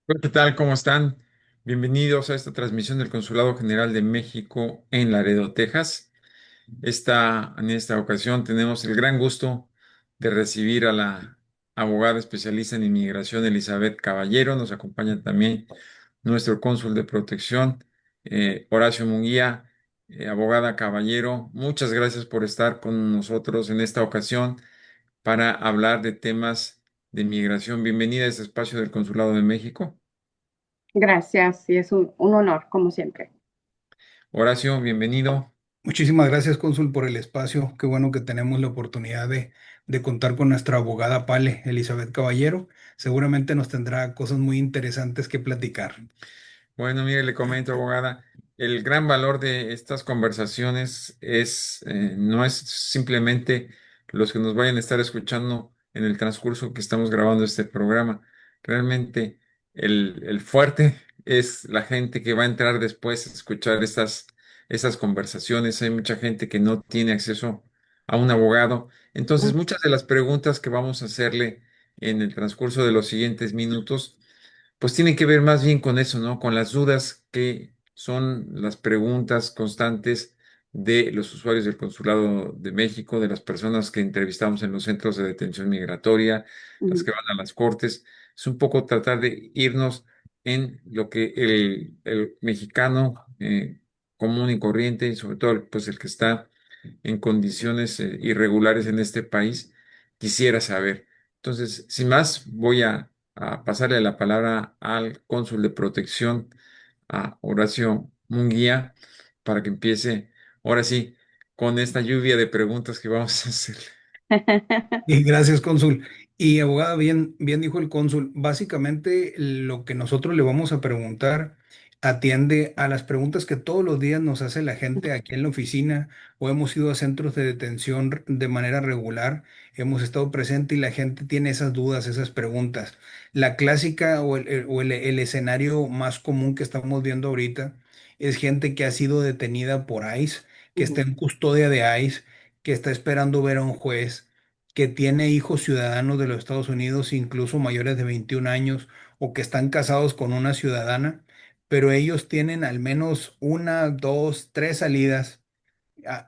Hola, ¿qué tal? ¿Cómo están? Bienvenidos a esta transmisión del Consulado General de México en Laredo, Texas. En esta ocasión tenemos el gran gusto de recibir a la abogada especialista en inmigración Elizabeth Caballero. Nos acompaña también nuestro cónsul de protección, Horacio Munguía. Abogada Caballero, muchas gracias por estar con nosotros en esta ocasión para hablar de temas de inmigración. Bienvenida a este espacio del Consulado de México. Gracias, y es un honor, como siempre. Horacio, bienvenido. Muchísimas gracias, cónsul, por el espacio. Qué bueno que tenemos la oportunidad de contar con nuestra abogada Pale, Elizabeth Caballero. Seguramente nos tendrá cosas muy interesantes que platicar. Bueno, mire, le comento, abogada, el gran valor de estas conversaciones no es simplemente los que nos vayan a estar escuchando en el transcurso que estamos grabando este programa. Realmente el fuerte es la gente que va a entrar después a escuchar estas conversaciones. Hay mucha gente que no tiene acceso a un abogado. Entonces, Mm, muchas de las preguntas que vamos a hacerle en el transcurso de los siguientes minutos pues tiene que ver más bien con eso, ¿no? Con las dudas que son las preguntas constantes de los usuarios del Consulado de México, de las personas que entrevistamos en los centros de detención migratoria, las mm, que van a las cortes. Es un poco tratar de irnos en lo que el mexicano común y corriente, y sobre todo pues el que está en condiciones irregulares en este país, quisiera saber. Entonces, sin más, voy a pasarle la palabra al cónsul de protección, a Horacio Munguía, para que empiece, ahora sí, con esta lluvia de preguntas que vamos a hacer. Y gracias, cónsul. Y abogada, bien dijo el cónsul. Básicamente, lo que nosotros le vamos a preguntar atiende a las preguntas que todos los días nos hace la gente aquí en la oficina o hemos ido a centros de detención de manera regular. Hemos estado presente y la gente tiene esas dudas, esas preguntas. La clásica o el escenario más común que estamos viendo ahorita es gente que ha sido detenida por ICE, que está ujú, en custodia de ICE, que está esperando ver a un juez, que tiene hijos ciudadanos de los Estados Unidos, incluso mayores de 21 años, o que están casados con una ciudadana, pero ellos tienen al menos una, dos, tres salidas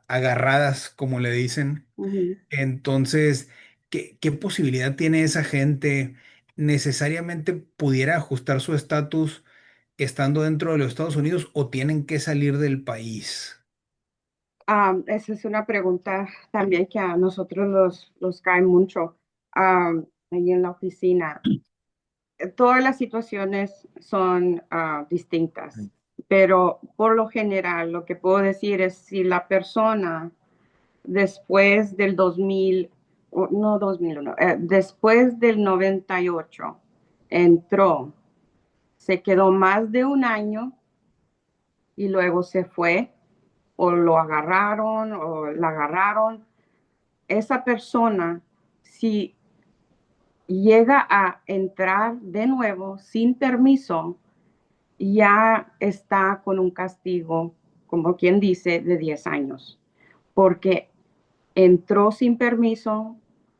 agarradas, como le dicen. ujú. Entonces, ¿qué posibilidad tiene esa gente? ¿Necesariamente pudiera ajustar su estatus estando dentro de los Estados Unidos o tienen que salir del país? Esa es una pregunta también que a nosotros los cae mucho ahí en la oficina. Todas las situaciones son distintas, pero por lo general lo que puedo decir es si la persona después del 2000, no 2001, después del 98 entró, se quedó más de un año y luego se fue o lo agarraron o la agarraron. Esa persona, si llega a entrar de nuevo sin permiso, ya está con un castigo, como quien dice, de 10 años, porque entró sin permiso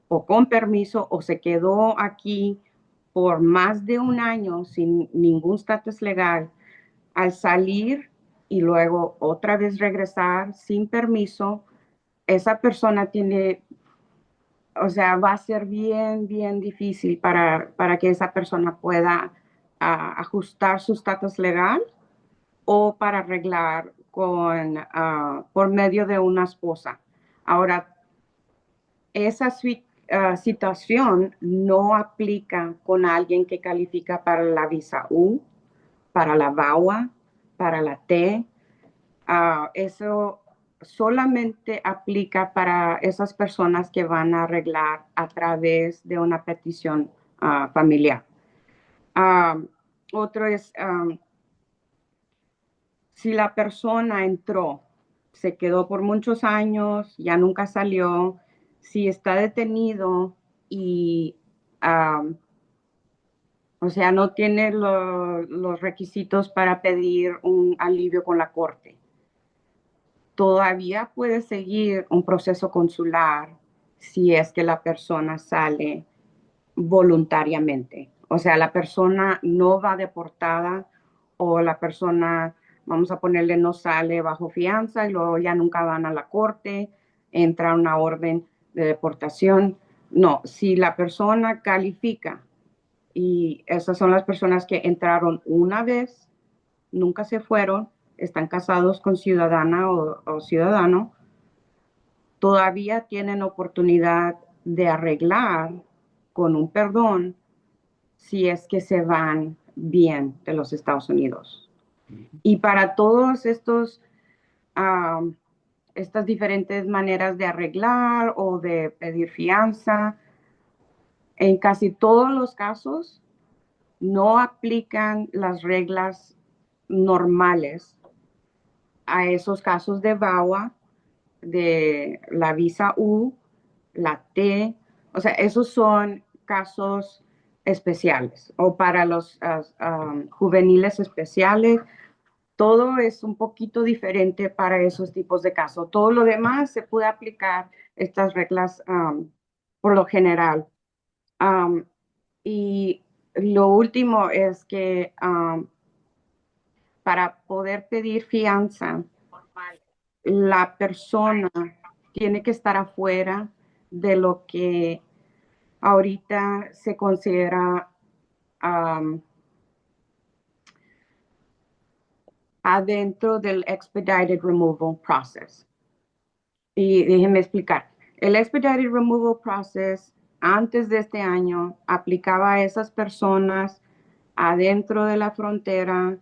o con permiso o se quedó aquí por más de un año sin ningún estatus legal. Al salir y luego otra vez regresar sin permiso, esa persona tiene, o sea, va a ser bien difícil para que esa persona pueda ajustar su estatus legal o para arreglar por medio de una esposa. Ahora, esa situación no aplica con alguien que califica para la visa U, para la VAWA, para la T. Eso solamente aplica para esas personas que van a arreglar a través de una petición familiar. Uh, Otro es, si la persona entró, se quedó por muchos años, ya nunca salió, si está detenido y, um, o sea, no tiene los requisitos para pedir un alivio con la corte, todavía puede seguir un proceso consular si es que la persona sale voluntariamente. O sea, la persona no va deportada o la persona, vamos a ponerle, no sale bajo fianza y luego ya nunca van a la corte, entra una orden de deportación. No, si la persona califica y esas son las personas que entraron una vez, nunca se fueron, están casados con ciudadana o ciudadano, todavía tienen oportunidad de arreglar con un perdón si es que se van bien de los Estados Unidos. Y para todos estas diferentes maneras de arreglar o de pedir fianza, en casi todos los casos no aplican las reglas normales a esos casos de VAWA, de la visa U, la T, o sea, esos son casos especiales o para los juveniles especiales. Todo es un poquito diferente para esos tipos de casos. Todo lo demás se puede aplicar estas reglas por lo general. Um, y lo último es que para poder pedir fianza, la persona tiene que estar afuera de lo que ahorita se considera um, adentro del expedited removal process. Y déjenme explicar. El expedited removal process antes de este año aplicaba a esas personas adentro de la frontera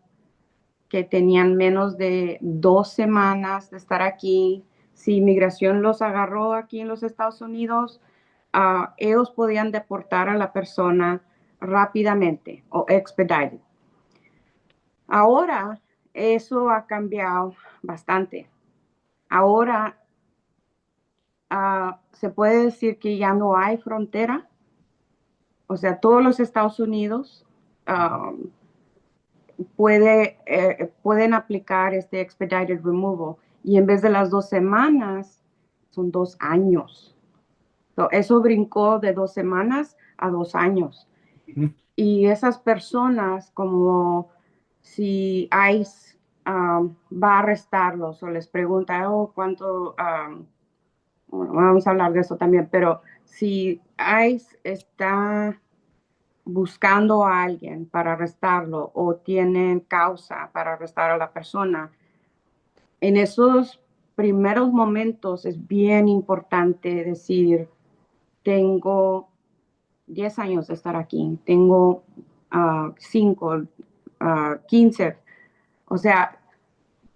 que tenían menos de 2 semanas de estar aquí. Si inmigración los agarró aquí en los Estados Unidos, ellos podían deportar a la persona rápidamente o expedited. Ahora eso ha cambiado bastante. Ahora se puede decir que ya no hay frontera, o sea, todos los Estados Unidos pueden aplicar este expedited removal y en vez de las 2 semanas, son 2 años. So, eso brincó de 2 semanas a 2 años. Y esas personas, como si ICE va a arrestarlos o les pregunta, oh, ¿cuánto? Bueno, vamos a hablar de eso también, pero si ICE está buscando a alguien para arrestarlo o tienen causa para arrestar a la persona, en esos primeros momentos es bien importante decir, tengo 10 años de estar aquí, tengo 5, 15, o sea,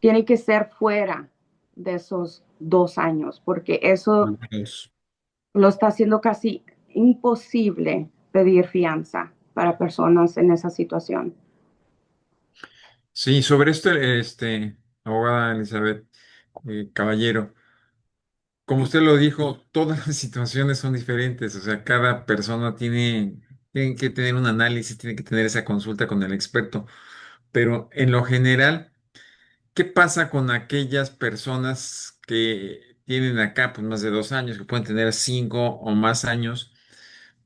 tiene que ser fuera de esos 2 años, porque eso lo está haciendo casi imposible pedir fianza para personas en esa situación. Sí, sobre esto, abogada Elizabeth Caballero, como usted lo dijo, todas las situaciones son diferentes, o sea, cada persona tiene que tener un análisis, tiene que tener esa consulta con el experto, pero en lo general, ¿qué pasa con aquellas personas que tienen acá pues, más de 2 años, que pueden tener 5 o más años,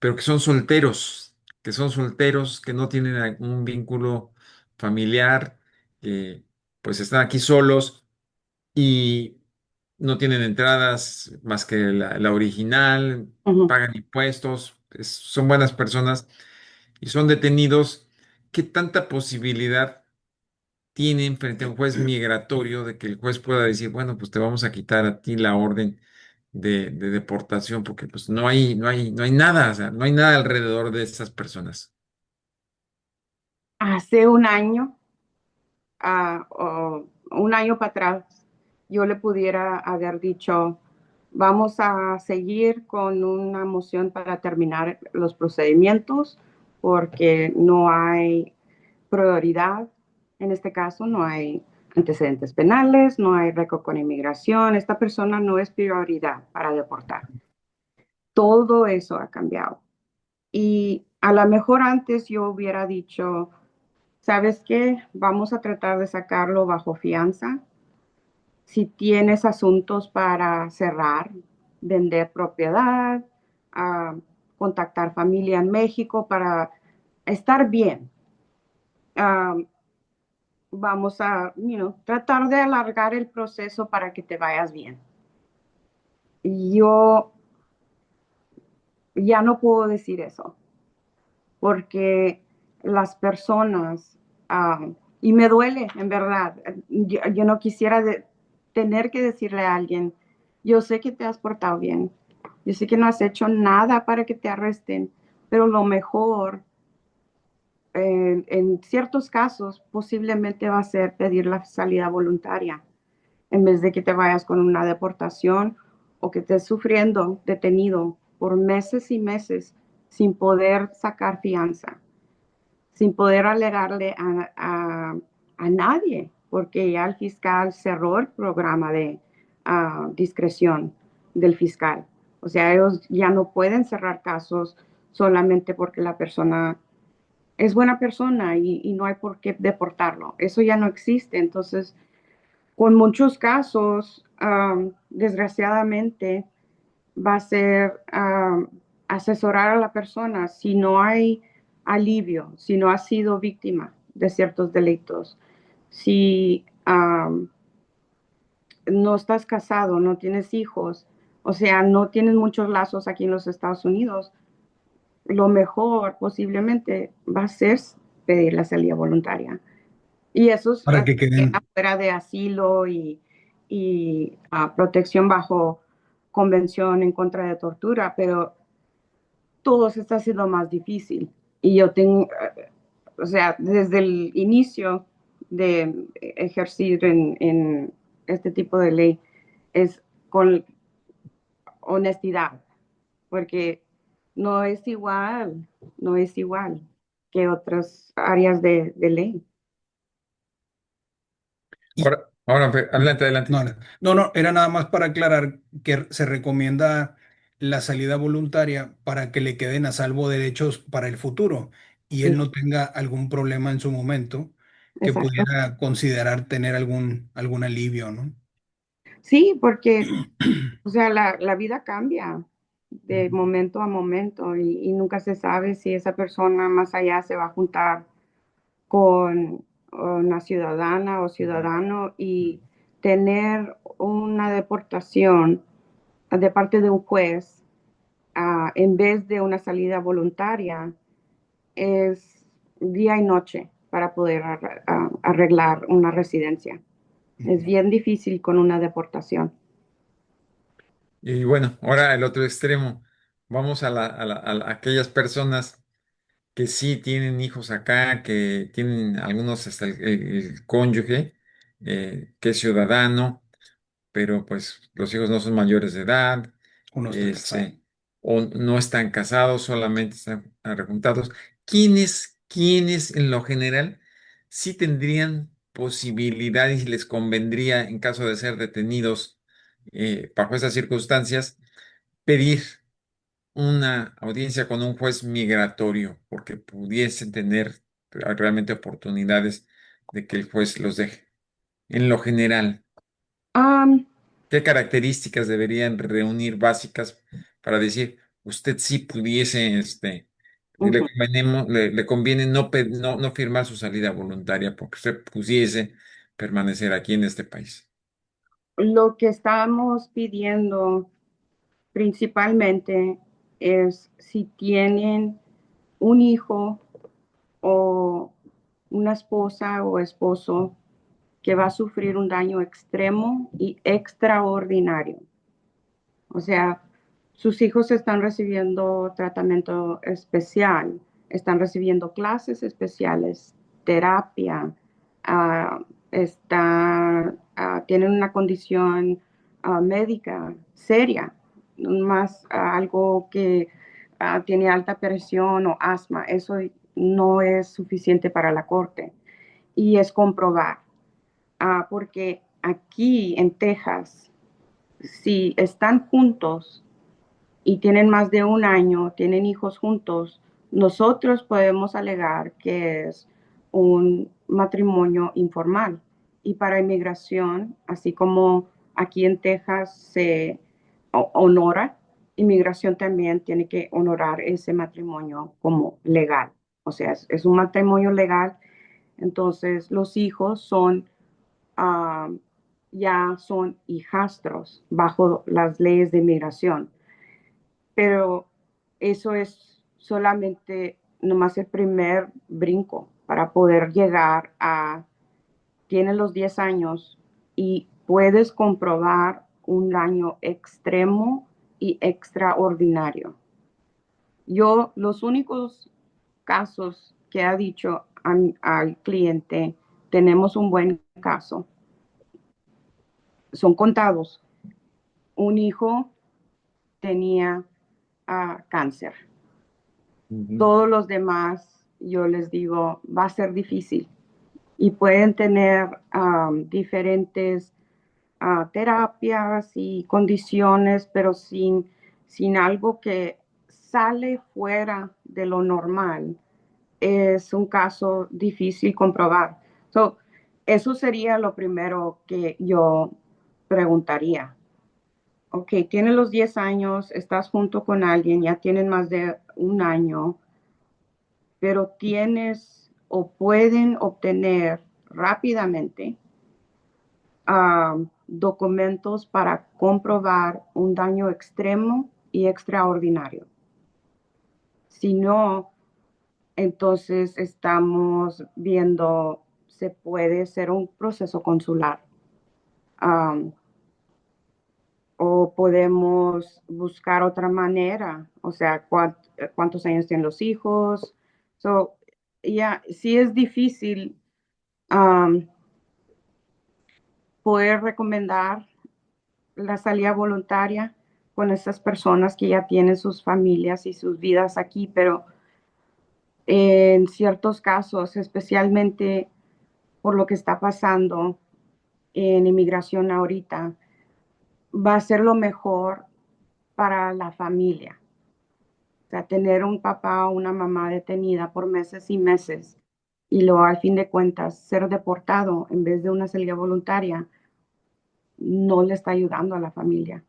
pero que son solteros, que no tienen algún vínculo familiar, que pues están aquí solos y no tienen entradas más que la original, Ujú. pagan impuestos, son buenas personas y son detenidos? ¿Qué tanta posibilidad tienen frente a un juez migratorio de que el juez pueda decir, bueno, pues te vamos a quitar a ti la orden de deportación porque pues no hay nada, o sea, no hay nada alrededor de esas personas? Hace o un año para atrás, yo le pudiera haber dicho, vamos a seguir con una moción para terminar los procedimientos porque no hay prioridad. En este caso, no hay antecedentes penales, no hay récord con inmigración. Esta persona no es prioridad para deportar. Todo eso ha cambiado. Y a lo mejor antes yo hubiera dicho, ¿sabes qué? Vamos a tratar de sacarlo bajo fianza. Si tienes asuntos para cerrar, vender propiedad, ah, contactar familia en México para estar bien. Ah, vamos a, tratar de alargar el proceso para que te vayas bien. Yo ya no puedo decir eso porque las personas, y me duele, en verdad, yo no quisiera tener que decirle a alguien, yo sé que te has portado bien, yo sé que no has hecho nada para que te arresten, pero lo mejor, en ciertos casos, posiblemente va a ser pedir la salida voluntaria, en vez de que te vayas con una deportación o que estés sufriendo detenido por meses y meses sin poder sacar fianza, sin poder alegarle a nadie, porque ya el fiscal cerró el programa de discreción del fiscal. O sea, ellos ya no pueden cerrar casos solamente porque la persona es buena persona y no hay por qué deportarlo. Eso ya no existe. Entonces, con muchos casos, desgraciadamente, va a ser asesorar a la persona si no hay alivio, si no ha sido víctima de ciertos delitos, si no estás casado, no tienes hijos, o sea, no tienes muchos lazos aquí en los Estados Unidos, lo mejor posiblemente va a ser pedir la salida voluntaria. Y eso es para que queden. afuera de asilo y protección bajo convención en contra de tortura, pero todo se está haciendo más difícil. Y yo tengo, o sea, desde el inicio de ejercer en este tipo de ley, es con honestidad, porque no es igual, no es igual que otras áreas de ley. Y Adelante, adelante. no, no, era nada más para aclarar que se recomienda la salida voluntaria para que le queden a salvo derechos para el futuro y él Sí, no tenga algún problema en su momento que exacto. pudiera considerar tener algún alivio, ¿no? Sí, porque, o sea, la vida cambia de momento a momento y nunca se sabe si esa persona más allá se va a juntar con una ciudadana o ciudadano y tener una deportación de parte de un juez en vez de una salida voluntaria es día y noche para poder arreglar una residencia. Es bien difícil con una deportación. Y bueno, ahora el otro extremo. Vamos a aquellas personas que sí tienen hijos acá, que tienen algunos hasta el cónyuge, que es ciudadano, pero pues los hijos no son mayores de edad, Uno está casado. este, o no están casados, solamente están rejuntados. ¿Quiénes en lo general sí tendrían posibilidades y les convendría, en caso de ser detenidos bajo esas circunstancias, pedir una audiencia con un juez migratorio, porque pudiesen tener realmente oportunidades de que el juez los deje? En lo general, Um, ¿qué características deberían reunir básicas para decir, usted sí pudiese, uh-huh. le conviene no firmar su salida voluntaria porque usted pudiese permanecer aquí en este país? Lo que estamos pidiendo principalmente es si tienen un hijo o una esposa o esposo que va a sufrir un daño extremo y extraordinario. O sea, sus hijos están recibiendo tratamiento especial, están recibiendo clases especiales, terapia, uh, tienen una condición médica seria, más algo que tiene alta presión o asma. Eso no es suficiente para la corte y es comprobar, porque aquí en Texas, si están juntos y tienen más de un año, tienen hijos juntos, nosotros podemos alegar que es un matrimonio informal. Y para inmigración, así como aquí en Texas se honora, inmigración también tiene que honorar ese matrimonio como legal. o sea, es un matrimonio legal, entonces los hijos son, ah, ya son hijastros bajo las leyes de inmigración, pero eso es solamente nomás el primer brinco para poder llegar a, tienes los 10 años y puedes comprobar un daño extremo y extraordinario. Yo, los únicos casos que ha dicho al cliente, tenemos un buen caso, son contados. Un hijo tenía cáncer. Ujú. Todos los demás, yo les digo, va a ser difícil y pueden tener diferentes terapias y condiciones, pero sin algo que sale fuera de lo normal, es un caso difícil comprobar. So, eso sería lo primero que yo preguntaría. Ok, tienes los 10 años, estás junto con alguien, ya tienen más de un año, pero tienes o pueden obtener rápidamente documentos para comprobar un daño extremo y extraordinario. Si no, entonces estamos viendo, se puede ser un proceso consular. um, o podemos buscar otra manera, o sea, cuántos años tienen los hijos. So, ya, sí es difícil um, poder recomendar la salida voluntaria con esas personas que ya tienen sus familias y sus vidas aquí, pero en ciertos casos, especialmente por lo que está pasando en inmigración ahorita, va a ser lo mejor para la familia. O sea, tener un papá o una mamá detenida por meses y meses y luego al fin de cuentas ser deportado en vez de una salida voluntaria no le está ayudando a la familia.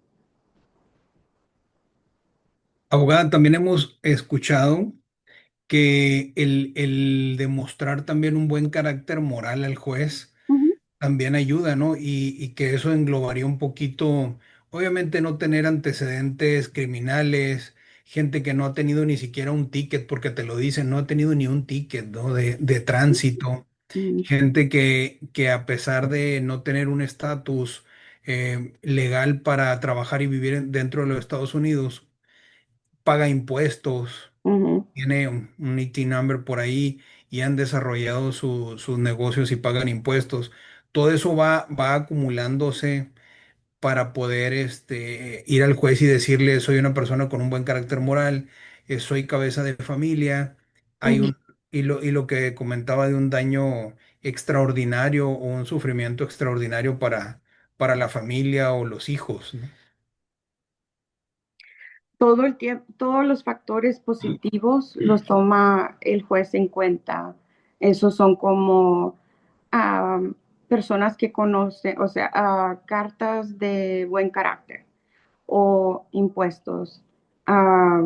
Abogada, también hemos escuchado que el demostrar también un buen carácter moral al juez Ujú, también ayuda, ¿no? Y que eso englobaría un poquito, obviamente no tener antecedentes criminales, gente que no ha tenido ni siquiera un ticket, porque te lo dicen, no ha tenido ni un ticket, ¿no? De tránsito, ujú, gente que a pesar de no tener un estatus legal para trabajar y vivir dentro de los Estados Unidos, paga impuestos, ujú, tiene un IT number por ahí y han desarrollado sus negocios y pagan impuestos. Todo eso va acumulándose para poder ir al juez y decirle, soy una persona con un buen carácter moral, soy cabeza de familia, hay ujú. un, y lo que comentaba de un daño extraordinario o un sufrimiento extraordinario para la familia o los hijos, ¿no? Todo el tiempo, todos los factores positivos los toma el juez en cuenta. Esos son como ah, personas que conocen, o sea, cartas de buen carácter o impuestos. Ah,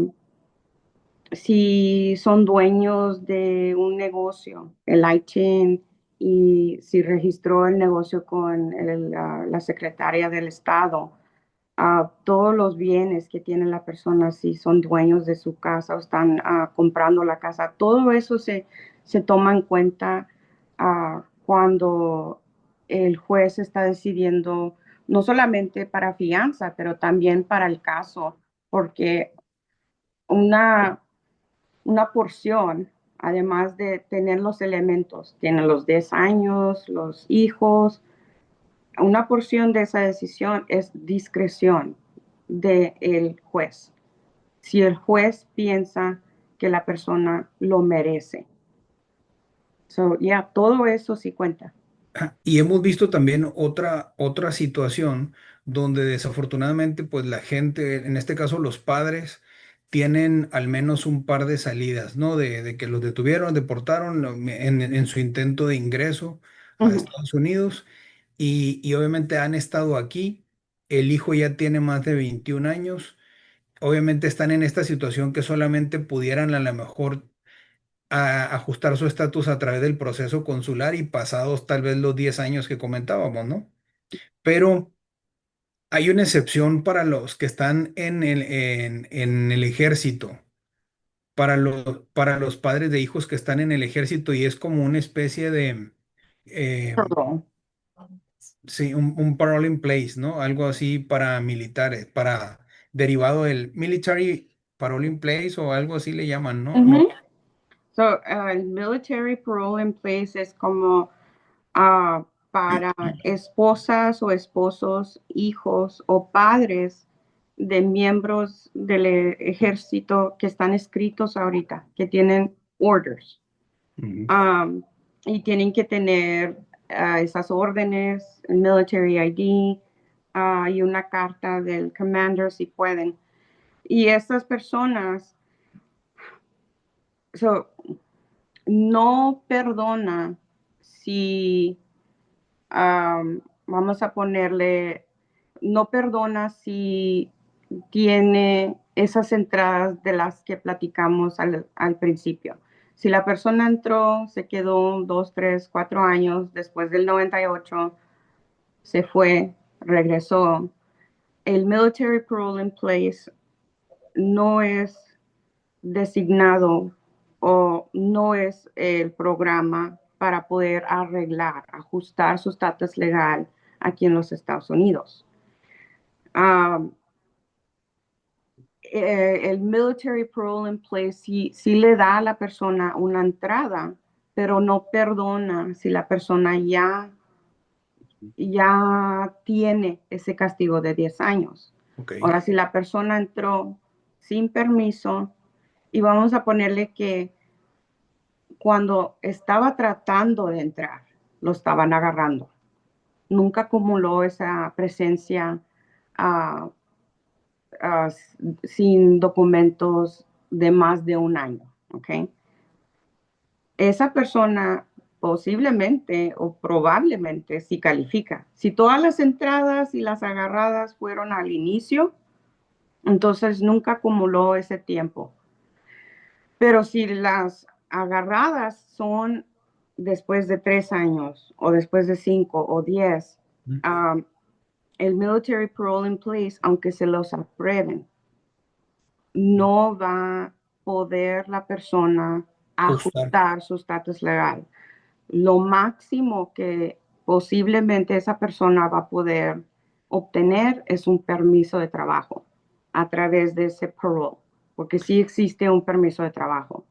si son dueños de un negocio, el ITIN, y si registró el negocio con la secretaria del Estado, todos los bienes que tiene la persona, si son dueños de su casa o están comprando la casa, todo eso se toma en cuenta cuando el juez está decidiendo, no solamente para fianza, pero también para el caso, porque una, una porción, además de tener los elementos, tiene los 10 años, los hijos, una porción de esa decisión es discreción del juez. Si el juez piensa que la persona lo merece. So, yeah, todo eso sí cuenta. Y hemos visto también otra situación donde desafortunadamente pues la gente, en este caso los padres, tienen al menos un par de salidas, ¿no? De que los detuvieron, deportaron en su intento de ingreso a Ujú, Estados Unidos y obviamente han estado aquí, el hijo ya tiene más de 21 años, obviamente están en esta situación que solamente pudieran a lo mejor a ajustar su estatus a través del proceso consular y pasados tal vez los 10 años que comentábamos, ¿no? Pero hay una excepción para los que están en el ejército, para los padres de hijos que están en el ejército y es como una especie de, eh, Perdón. sí, un parole in place, ¿no? Algo así para militares, para derivado del military parole in place o algo así le llaman, ¿no? No. Ujú. So, el military parole in place es como para esposas o esposos, hijos o padres de miembros del ejército que están escritos ahorita, que tienen orders. Ujú. Um, y tienen que tener esas órdenes, el military ID y una carta del commander si pueden. Y estas personas so, no perdona si vamos a ponerle, no perdona si tiene esas entradas de las que platicamos al principio. Si la persona entró, se quedó 2, 3, 4 años, después del 98, se fue, regresó. El military parole in place no es designado o no es el programa para poder arreglar, ajustar su estatus legal aquí en los Estados Unidos. Um, el military parole in place sí le da a la persona una entrada, pero no perdona si la persona ya tiene ese castigo de 10 años. Ok. Ahora, si la persona entró sin permiso, y vamos a ponerle que cuando estaba tratando de entrar, lo estaban agarrando. Nunca acumuló esa presencia uh, uh, sin documentos de más de un año, ¿ok? Esa persona posiblemente o probablemente sí califica. Si todas las entradas y las agarradas fueron al inicio, entonces nunca acumuló ese tiempo. Pero si las agarradas son después de 3 años o después de 5 o 10, Mm. um, el military parole in place, aunque se los aprueben, no va a poder la persona Ajustar. ajustar su estatus legal. Lo máximo que posiblemente esa persona va a poder obtener es un permiso de trabajo a través de ese parole, porque sí existe un permiso de trabajo.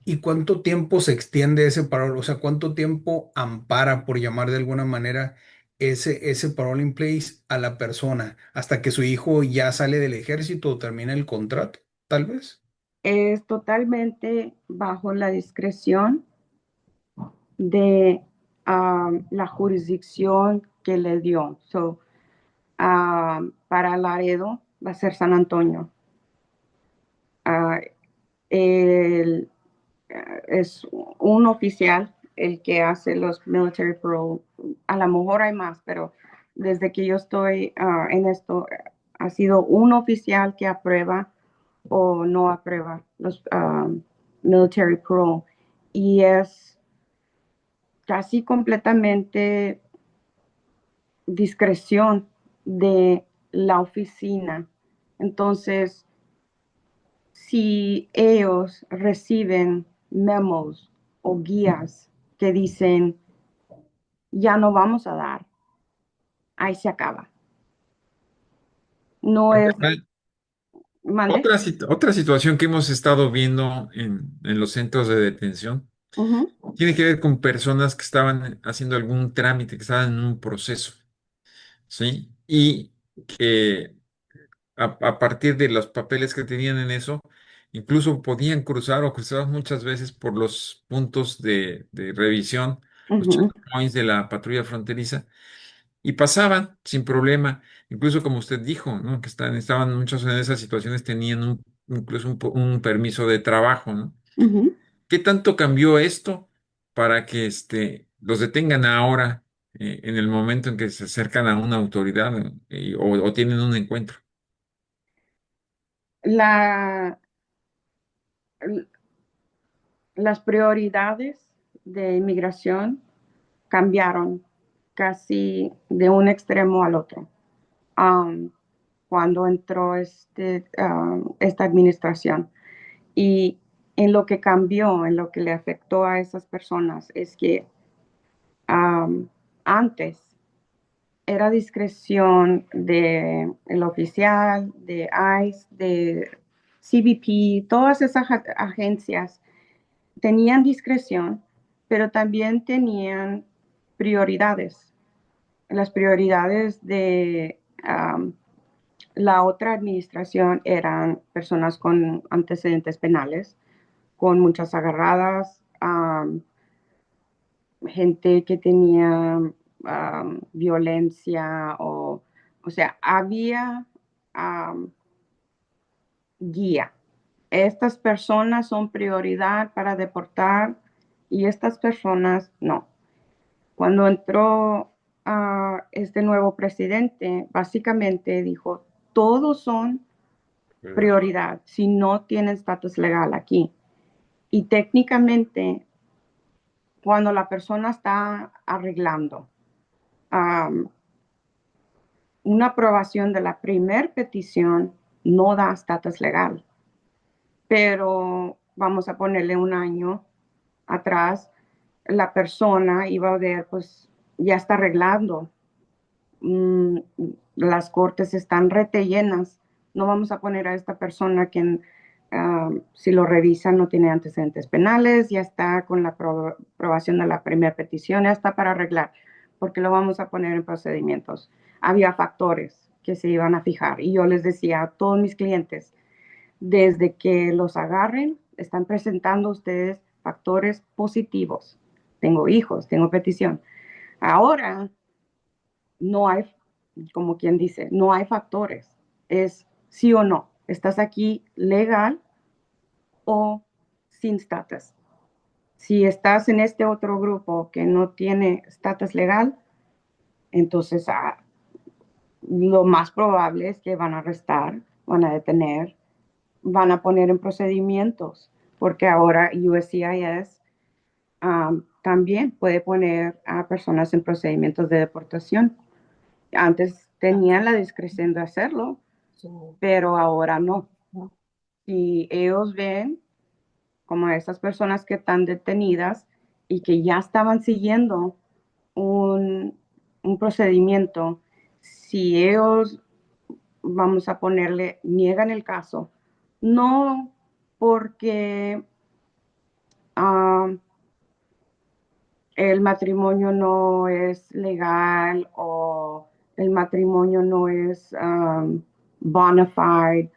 ¿Y cuánto tiempo se extiende ese parol? O sea, ¿cuánto tiempo ampara, por llamar de alguna manera, ese parole in place a la persona hasta que su hijo ya sale del ejército o termina el contrato, tal vez? Es totalmente bajo la discreción de la jurisdicción que le dio. So, para Laredo va a ser San Antonio. Uh, el, es un oficial el que hace los military parole. A lo mejor hay más, pero desde que yo estoy en esto, ha sido un oficial que aprueba o no aprueba los military parole. Y es casi completamente discreción de la oficina. Entonces, si ellos reciben memos o guías que dicen, ya no vamos a dar, ahí se acaba. No es, mande. Otra situación que hemos estado viendo en los centros de detención Ujú, tiene que ver con personas que estaban haciendo algún trámite, que estaban en un proceso, ¿sí? Y que a partir de los papeles que tenían en eso, incluso podían cruzar o cruzaban muchas veces por los puntos de revisión, los ujú, checkpoints de la patrulla fronteriza, y pasaban sin problema, incluso como usted dijo, ¿no? Que estaban muchos en esas situaciones, tenían incluso un permiso de trabajo, ¿no? ujú. ¿Qué tanto cambió esto para que los detengan ahora, en el momento en que se acercan a una autoridad, o tienen un encuentro? La, las prioridades de inmigración cambiaron casi de un extremo al otro. um, Cuando entró esta administración. Y en lo que cambió, en lo que le afectó a esas personas, es que antes era discreción de el oficial, de ICE, de CBP, todas esas agencias tenían discreción, pero también tenían prioridades. Las prioridades de la otra administración eran personas con antecedentes penales, con muchas agarradas, gente que tenía violencia o sea, había um, guía. Estas personas son prioridad para deportar y estas personas no. Cuando entró este nuevo presidente, básicamente dijo, todos son prioridad si no tienen estatus legal aquí. Y técnicamente, cuando la persona está arreglando um, una aprobación de la primer petición, no da estatus legal. Pero vamos a ponerle un año atrás, la persona iba a ver, pues ya está arreglando. Mm, las cortes están rete llenas. No vamos a poner a esta persona que si lo revisan no tiene antecedentes penales, ya está con la aprobación de la primera petición, ya está para arreglar, porque lo vamos a poner en procedimientos. Había factores que se iban a fijar y yo les decía a todos mis clientes, desde que los agarren, están presentando ustedes factores positivos. Tengo hijos, tengo petición. Ahora no hay, como quien dice, no hay factores. Es sí o no. ¿Estás aquí legal o sin estatus? Si estás en este otro grupo que no tiene estatus legal, entonces lo más probable es que van a arrestar, van a detener, van a poner en procedimientos, porque ahora USCIS también puede poner a personas en procedimientos de deportación. Antes tenían la discreción de hacerlo, pero ahora no. Y ellos ven como esas personas que están detenidas y que ya estaban siguiendo un procedimiento, si ellos, vamos a ponerle, niegan el caso, no porque el matrimonio no es legal o el matrimonio no es bona fide,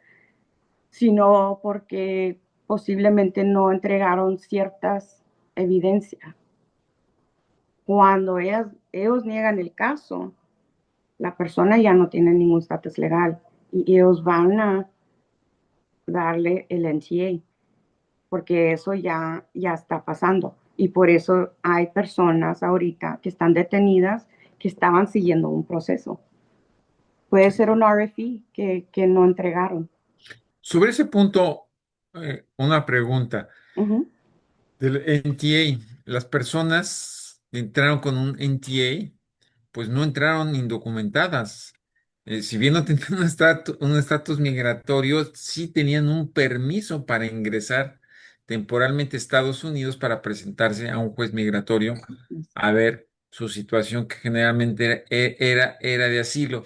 sino porque posiblemente no entregaron ciertas evidencias. Cuando ellos niegan el caso, la persona ya no tiene ningún estatus legal y ellos van a darle el NTA porque eso ya está pasando. Y por eso hay personas ahorita que están detenidas que estaban siguiendo un proceso. Puede ser un RFE que no entregaron. Sobre ese punto, una pregunta. Ujú. Del NTA, las personas que entraron con un NTA, pues no entraron indocumentadas. Si bien no tenían un estatus migratorio, sí tenían un permiso para ingresar temporalmente a Estados Unidos para presentarse a un juez migratorio a ver su situación, que generalmente era de asilo.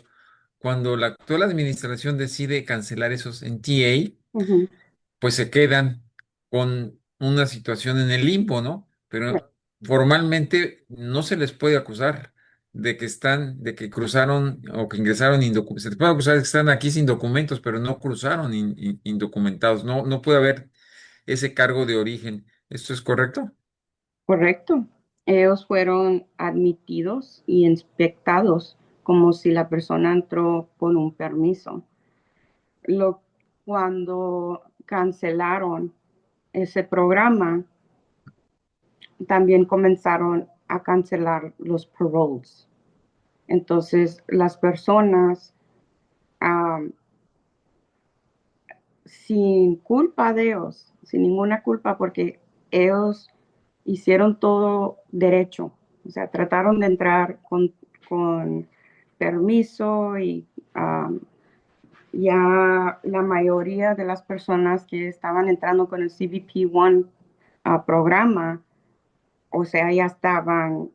Cuando la actual administración decide cancelar esos NTA, Ujú. pues se quedan con una situación en el limbo, ¿no? Pero formalmente no se les puede acusar de que cruzaron o que ingresaron indocumentados. Se les puede acusar de que están aquí sin documentos, pero no cruzaron indocumentados. No, no puede haber ese cargo de origen. ¿Esto es correcto? Correcto. Ellos fueron admitidos y inspectados como si la persona entró con un permiso. Lo, Cuando cancelaron ese programa, también comenzaron a cancelar los paroles. Entonces, las personas um, sin culpa de ellos, sin ninguna culpa, porque ellos hicieron todo derecho, o sea, trataron de entrar con permiso y ya la mayoría de las personas que estaban entrando con el CBP-1 programa, o sea, ya estaban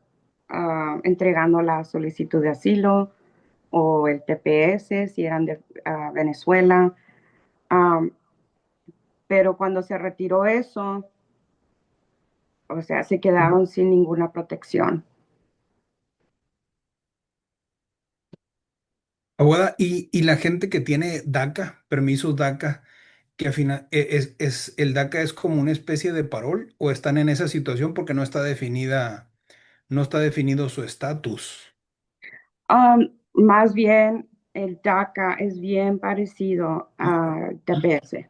entregando la solicitud de asilo o el TPS si eran de Venezuela. Um, pero cuando se retiró eso, o sea, se quedaron sin ninguna protección. Abogada, y la gente que tiene DACA, permisos DACA, que al final el DACA es como una especie de parol o están en esa situación porque no está definida, no está definido su estatus. Más bien, el DACA es bien parecido al TPS,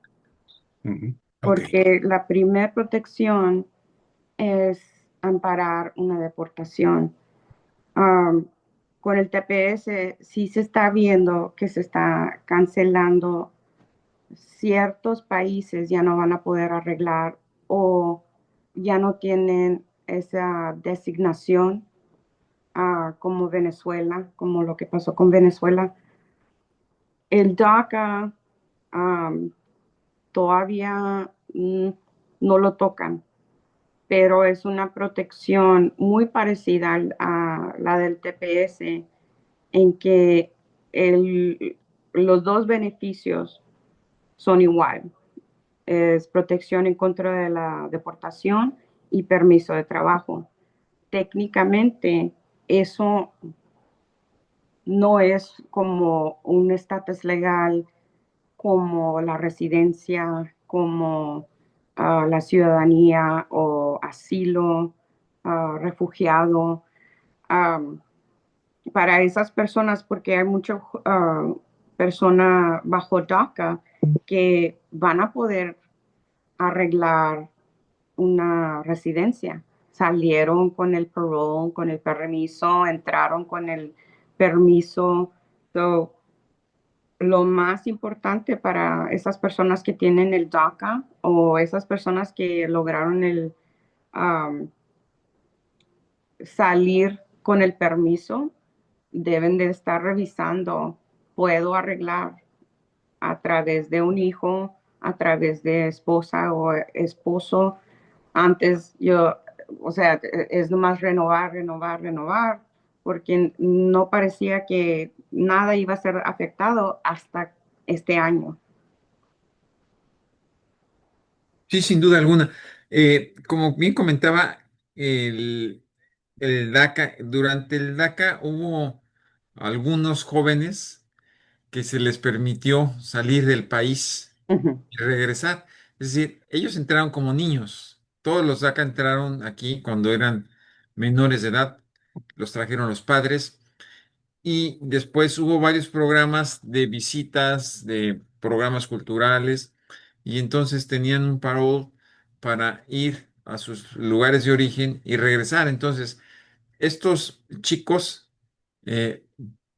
Ujú. Ok. porque la primera protección es amparar una deportación. Um, con el TPS sí se está viendo que se está cancelando ciertos países, ya no van a poder arreglar o ya no tienen esa designación como Venezuela, como lo que pasó con Venezuela. El DACA um, todavía no lo tocan, pero es una protección muy parecida a la del TPS, en que los dos beneficios son igual. Es protección en contra de la deportación y permiso de trabajo. Técnicamente, eso no es como un estatus legal como la residencia, como la ciudadanía o asilo, refugiado. Um, para esas personas, porque hay muchas personas bajo DACA que van a poder arreglar una residencia. Salieron con el parole, con el permiso, entraron con el permiso. So, lo más importante para esas personas que tienen el DACA o esas personas que lograron um, salir con el permiso, deben de estar revisando, puedo arreglar a través de un hijo, a través de esposa o esposo. Antes yo, o sea, es nomás renovar, renovar, renovar, porque no parecía que nada iba a ser afectado hasta este año. Sí, sin duda alguna. Como bien comentaba, el, el DACA, durante el DACA hubo algunos jóvenes que se les permitió salir del país Ujú, y regresar. Es decir, ellos entraron como niños. Todos los DACA entraron aquí cuando eran menores de edad. Los trajeron los padres. Y después hubo varios programas de visitas, de programas culturales. Y entonces tenían un parol para ir a sus lugares de origen y regresar. Entonces, estos chicos eh,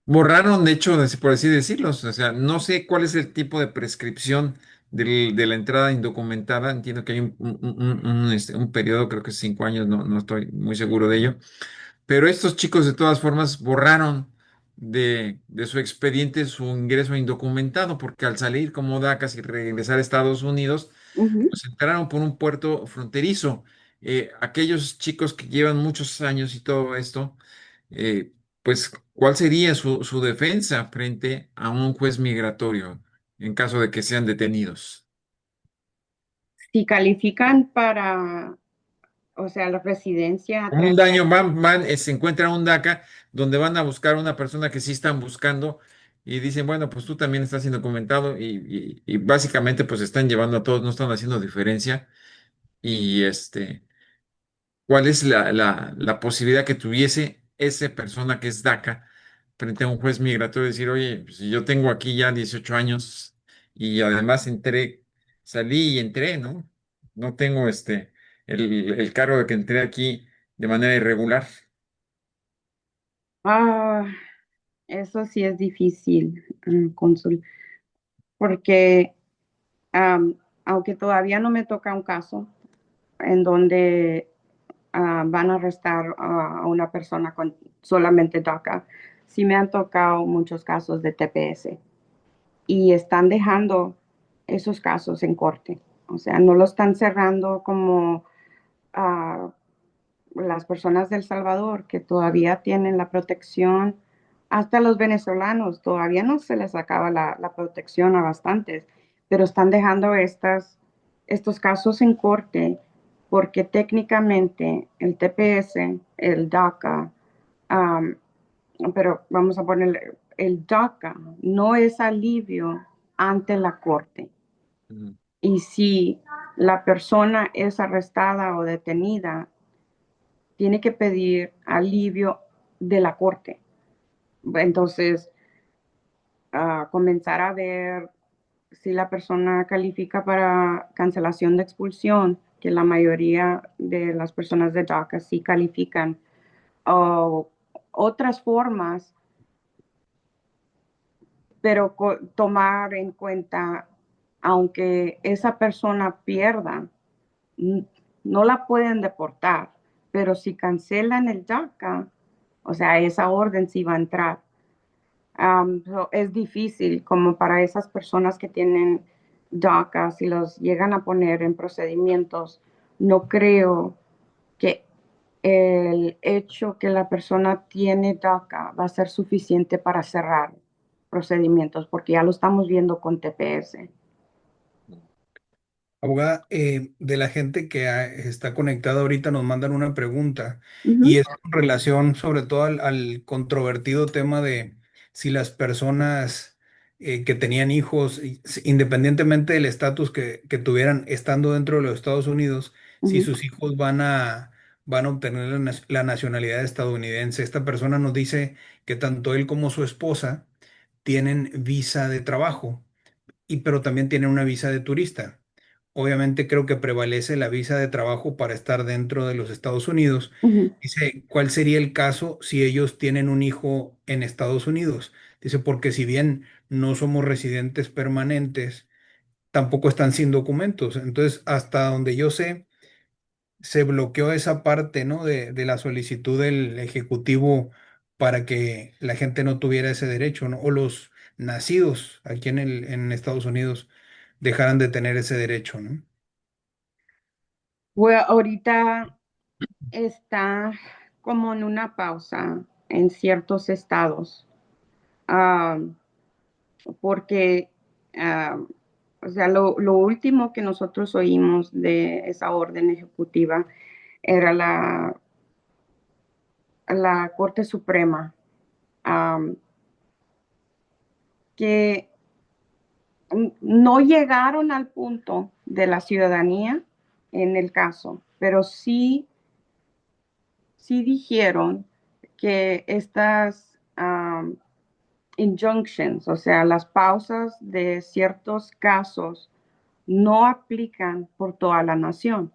borraron, de hecho, por así decirlo, o sea, no sé cuál es el tipo de prescripción de la entrada indocumentada. Entiendo que hay un periodo, creo que es 5 años, no estoy muy seguro de ello. Pero estos chicos, de todas formas, borraron de su expediente su ingreso indocumentado, porque al salir como DACAS y regresar a Estados Unidos, ujú. pues entraron por un puerto fronterizo. Aquellos chicos que llevan muchos años y todo esto, eh, pues, ¿cuál sería su defensa frente a un juez migratorio en caso de que sean detenidos? Si califican para, o sea, la residencia a Como un través, daño, se encuentran un DACA donde van a buscar una persona que sí están buscando y dicen, bueno, pues tú también estás siendo comentado y básicamente pues están llevando a todos, no están haciendo diferencia. Y ¿cuál es la posibilidad que tuviese esa persona que es DACA frente a un juez migratorio decir, oye, pues si yo tengo aquí ya 18 años y además entré, salí y entré, ¿no? No tengo el cargo de que entré aquí de manera irregular. ah, eso sí es difícil, cónsul, porque aunque todavía no me toca un caso, en donde van a arrestar a una persona con solamente DACA. Sí me han tocado muchos casos de TPS y están dejando esos casos en corte. O sea, no lo están cerrando como las personas de El Salvador que todavía tienen la protección, hasta los venezolanos todavía no se les acaba la protección a bastantes, pero están dejando estos casos en corte porque técnicamente el TPS, el DACA, um, pero vamos a ponerle, el DACA no es alivio ante la corte. Ujú. Y si la persona es arrestada o detenida, tiene que pedir alivio de la corte. Entonces, comenzar a ver si la persona califica para cancelación de expulsión, que la mayoría de las personas de DACA sí califican, o otras formas, pero tomar en cuenta, aunque esa persona pierda, no la pueden deportar, pero si cancelan el DACA, o sea, esa orden sí va a entrar. So, es difícil como para esas personas que tienen DACA, si los llegan a poner en procedimientos, no creo que el hecho que la persona tiene DACA va a ser suficiente para cerrar procedimientos, porque ya lo estamos viendo con TPS. Abogada, de la gente que está conectada ahorita nos mandan una pregunta y Ujú, es con relación sobre todo al controvertido tema de si las personas que tenían hijos, independientemente del estatus que tuvieran estando dentro de los Estados Unidos, si ujú, sus hijos van a obtener la nacionalidad estadounidense. Esta persona nos dice que tanto él como su esposa tienen visa de trabajo pero también tienen una visa de turista. Obviamente creo que prevalece la visa de trabajo para estar dentro de los Estados Unidos. ujú. Dice, ¿cuál sería el caso si ellos tienen un hijo en Estados Unidos? Dice, porque si bien no somos residentes permanentes, tampoco están sin documentos. Entonces, hasta donde yo sé, se bloqueó esa parte, ¿no? De la solicitud del Ejecutivo para que la gente no tuviera ese derecho, ¿no? O los nacidos aquí en Estados Unidos dejaran de tener ese derecho, ¿no? Bueno, ahorita está como en una pausa en ciertos estados, ah, porque, ah, o sea, lo último que nosotros oímos de esa orden ejecutiva era la Corte Suprema, ah, que no llegaron al punto de la ciudadanía en el caso, pero sí dijeron que estas injunctions, o sea, las pausas de ciertos casos, no aplican por toda la nación.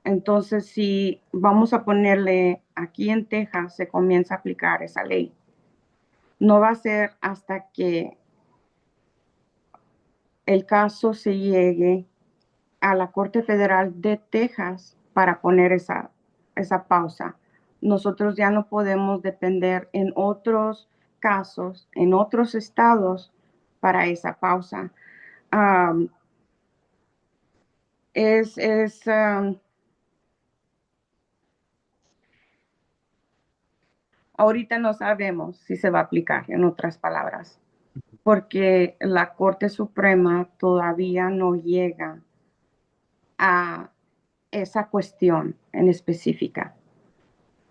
Entonces, si vamos a ponerle aquí en Texas, se comienza a aplicar esa ley. No va a ser hasta que el caso se llegue a la Corte Federal de Texas para poner esa pausa. Nosotros ya no podemos depender en otros casos, en otros estados, para esa pausa. Um, es, es ahorita no sabemos si se va a aplicar, en otras palabras, porque la Corte Suprema todavía no llega a esa cuestión en específica.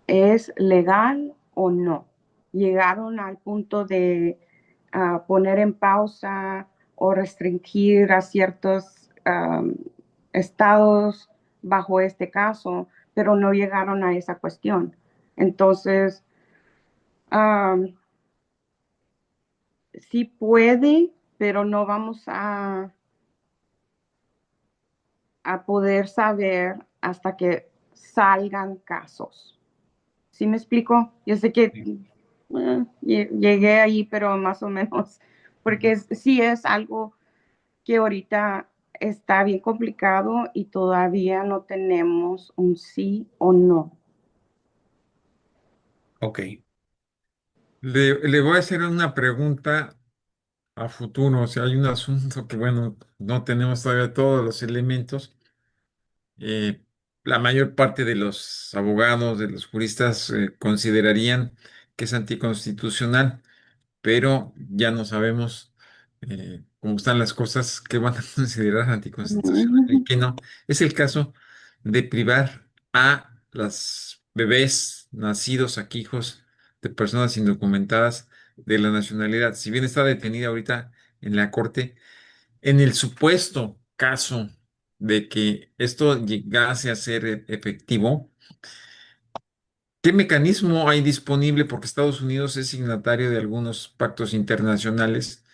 ¿Es legal o no? Llegaron al punto de poner en pausa o restringir a ciertos estados bajo este caso, pero no llegaron a esa cuestión. Entonces, um, sí puede, pero no vamos a poder saber hasta que salgan casos. ¿Sí me explico? Yo sé que Sí. llegué ahí, pero más o menos, porque sí es algo que ahorita está bien complicado y todavía no tenemos un sí o no. Ok. Le voy a hacer una pregunta a futuro. O sea, hay un asunto que, bueno, no tenemos todavía todos los elementos. Eh, la mayor parte de los abogados, de los juristas, considerarían que es anticonstitucional, pero ya no sabemos cómo están las cosas, que van a considerar anticonstitucional y Ujú. que no. Es el caso de privar a las bebés nacidos aquí, hijos de personas indocumentadas, de la nacionalidad. Si bien está detenida ahorita en la corte, en el supuesto caso de que esto llegase a ser efectivo, ¿qué mecanismo hay disponible? Porque Estados Unidos es signatario de algunos pactos internacionales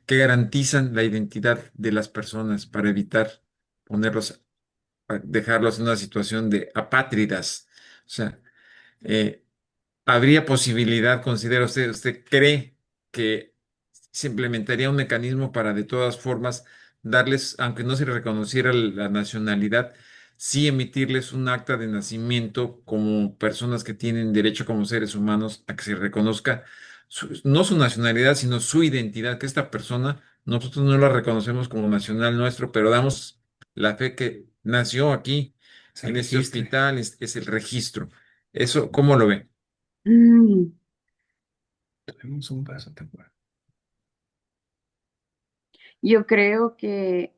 que garantizan la identidad de las personas para evitar ponerlos, dejarlos en una situación de apátridas. O sea, eh, ¿habría posibilidad, considera usted cree que se implementaría un mecanismo para de todas formas darles, aunque no se les reconociera la nacionalidad, sí emitirles un acta de nacimiento como personas que tienen derecho como seres humanos a que se reconozca no su nacionalidad, sino su identidad, que esta persona nosotros no la reconocemos como nacional nuestro, pero damos la fe que nació aquí, Se en este registre. hospital, es el registro. ¿Eso cómo lo ve? Mm, Tenemos un paso, ¿te acuerdas? Yo creo que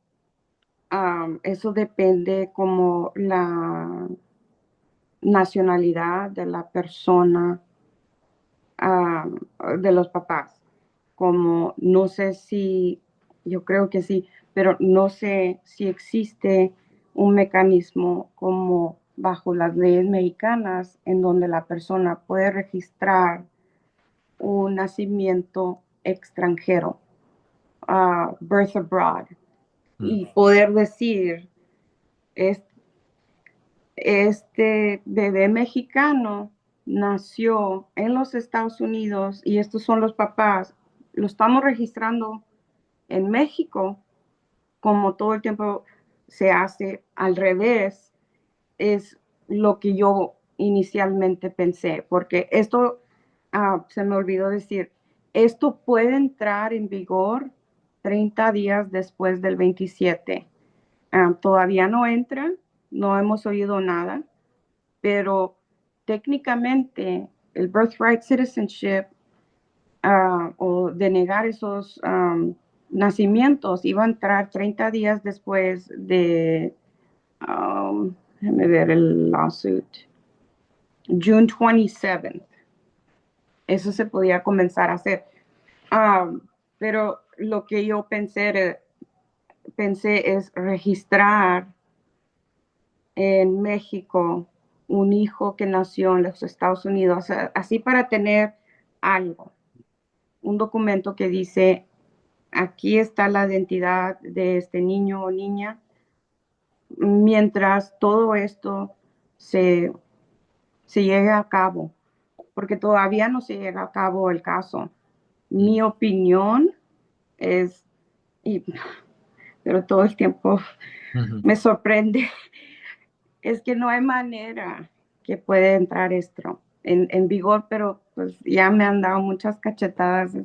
eso depende como la nacionalidad de la persona, am, de los papás. Como no sé si, yo creo que sí, pero no sé si existe un mecanismo como bajo las leyes mexicanas en donde la persona puede registrar un nacimiento extranjero, birth abroad, Mm. y poder decir, es este bebé mexicano nació en los Estados Unidos y estos son los papás. Lo estamos registrando en México, como todo el tiempo se hace al revés, es lo que yo inicialmente pensé, porque esto, se me olvidó decir, esto puede entrar en vigor 30 días después del 27. Todavía no entra, no hemos oído nada, pero técnicamente el birthright citizenship, o denegar esos nacimientos iba a entrar 30 días después de, déjame ver el lawsuit, June 27th. Eso se podía comenzar a hacer. Um, pero lo que yo pensé es registrar en México un hijo que nació en los Estados Unidos, así para tener algo, un documento que dice, aquí está la identidad de este niño o niña, mientras todo esto se, se llegue a cabo, porque todavía no se llega a cabo el caso. Mi opinión es, y, pero todo el tiempo Ujú. me sorprende, es que no hay manera que puede entrar esto en vigor, pero pues ya me han dado muchas cachetadas. Que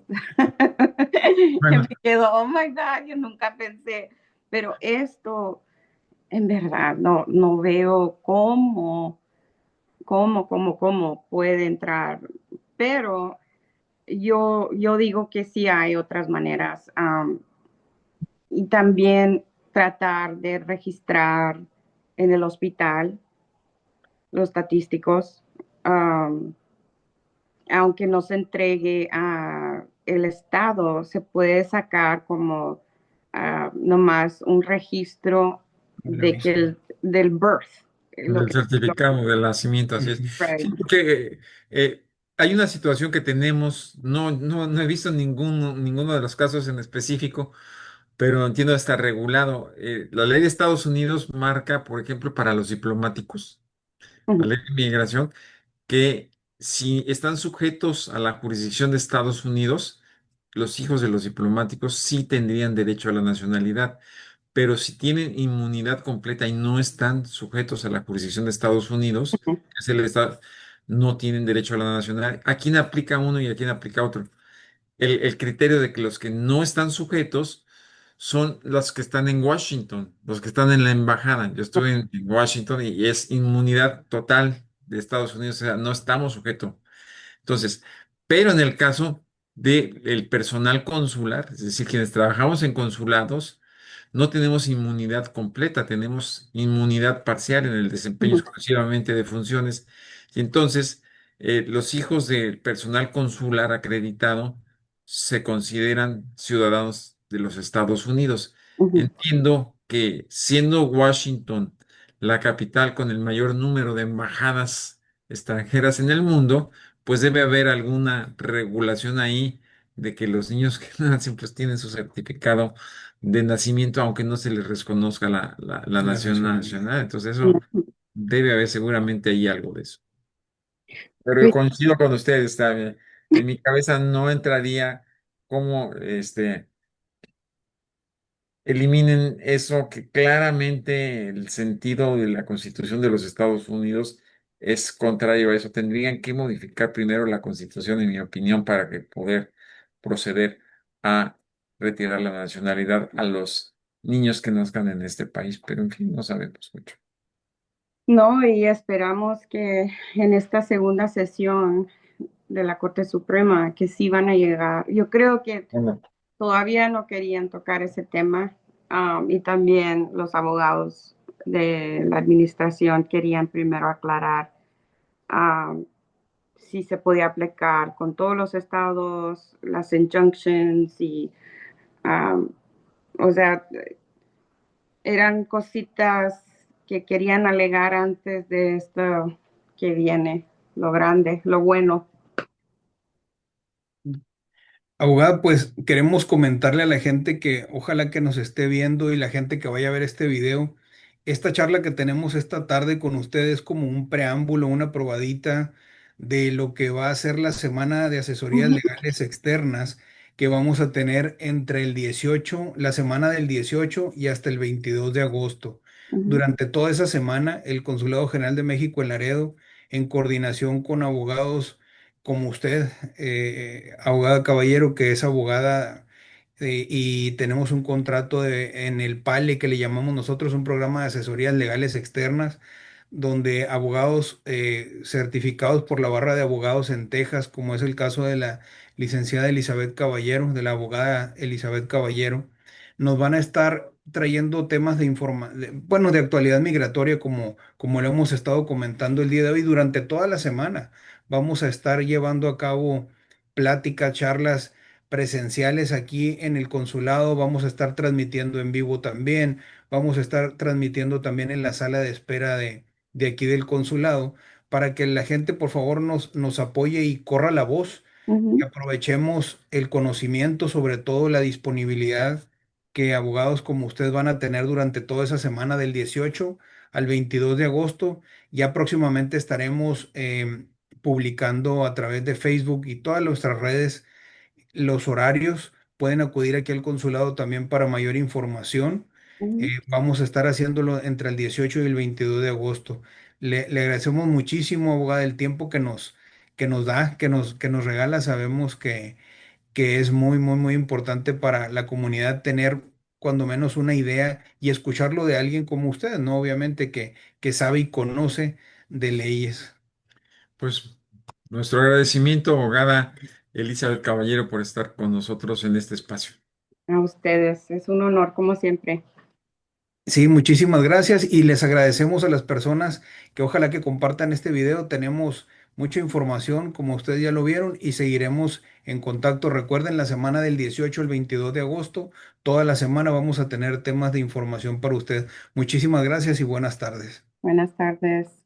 Bueno, me quedo, oh my God, yo nunca pensé, pero esto en verdad no veo cómo puede entrar, pero yo digo que sí hay otras maneras, y también tratar de registrar en el hospital los estadísticos, um, aunque no se entregue a el Estado, se puede sacar como nomás un registro La de que misma. del birth, lo del que certificado del nacimiento, así es. Ujú. right. Sí, porque hay una situación que tenemos, no he visto ninguno de los casos en específico, pero entiendo está regulado. La ley de Estados Unidos marca, por ejemplo, para los diplomáticos, la Ujú, ley de inmigración, que si están sujetos a la jurisdicción de Estados Unidos, los hijos de los diplomáticos sí tendrían derecho a la nacionalidad, pero si tienen inmunidad completa y no están sujetos a la jurisdicción de Estados Unidos, Ujú, que es el Estado, no tienen derecho a la nacionalidad. ¿A quién aplica uno y a quién aplica otro? El criterio de que los que no están sujetos son los que están en Washington, los que están en la embajada. Yo estuve en Washington y es inmunidad total de Estados Unidos, o sea, no estamos sujetos. Entonces, pero en el caso del personal consular, es decir, quienes trabajamos en consulados, no tenemos inmunidad completa, tenemos inmunidad parcial en el desempeño ujú, exclusivamente de funciones. Y entonces, los hijos del personal consular acreditado se consideran ciudadanos de los Estados Unidos. ujú, Entiendo que siendo Washington la capital con el mayor número de embajadas extranjeras en el mundo, pues debe haber alguna regulación ahí de que los niños que nacen pues tienen su certificado de nacimiento, aunque no se les reconozca la La nación nacionalidad. nacional. Entonces eso ujú. debe haber seguramente ahí algo de eso. Pero yo Pues, coincido con ustedes, está bien. En mi cabeza no entraría cómo eliminen eso que claramente el sentido de la Constitución de los Estados Unidos es contrario a eso. Tendrían que modificar primero la Constitución, en mi opinión, para que poder proceder a retirar la nacionalidad a los niños que nazcan en este país. Pero en fin, no sabemos mucho. no, y esperamos que en esta segunda sesión de la Corte Suprema, que sí van a llegar. Yo creo que Bueno, todavía no querían tocar ese tema, y también los abogados de la administración querían primero aclarar um, si se podía aplicar con todos los estados, las injunctions y, um, o sea, eran cositas que querían alegar antes de esto que viene, lo grande, lo bueno. Abogada, pues queremos comentarle a la gente que ojalá que nos esté viendo y la gente que vaya a ver este video, esta charla que tenemos esta tarde con ustedes como un preámbulo, una probadita de lo que va a ser la semana de asesorías Ujú, legales externas que vamos a tener entre el 18, la semana del 18 y hasta el 22 de agosto. ujú, Durante toda esa semana, el Consulado General de México en Laredo, en coordinación con abogados como usted, abogada Caballero, que es abogada y tenemos un contrato en el PALE que le llamamos nosotros un programa de asesorías legales externas, donde abogados certificados por la barra de abogados en Texas, como es el caso de la licenciada Elizabeth Caballero, de la abogada Elizabeth Caballero, nos van a estar trayendo temas bueno, de actualidad migratoria, como lo hemos estado comentando el día de hoy durante toda la semana. Vamos a estar llevando a cabo pláticas, charlas presenciales aquí en el consulado. Vamos a estar transmitiendo en vivo también. Vamos a estar transmitiendo también en la sala de espera de aquí del consulado para que la gente por favor nos apoye y corra la voz y ujú, aprovechemos el conocimiento, sobre todo la disponibilidad que abogados como usted van a tener durante toda esa semana del 18 al 22 de agosto. Ya próximamente estaremos publicando a través de Facebook y todas nuestras redes los horarios. Pueden acudir aquí al consulado también para mayor información. ujú. Vamos a estar haciéndolo entre el 18 y el 22 de agosto. Le agradecemos muchísimo, abogada, el tiempo que nos da, que nos regala. Sabemos que es muy, muy, muy importante para la comunidad tener cuando menos una idea y escucharlo de alguien como usted, ¿no? Obviamente que sabe y conoce de leyes. pues nuestro agradecimiento, abogada Elizabeth Caballero, por estar con nosotros en este espacio. A ustedes, es un honor como siempre. Sí, muchísimas gracias y les agradecemos a las personas que ojalá que compartan este video. Tenemos mucha información, como ustedes ya lo vieron, y seguiremos en contacto. Recuerden, la semana del 18 al 22 de agosto, toda la semana vamos a tener temas de información para usted. Muchísimas gracias y buenas tardes. Buenas tardes.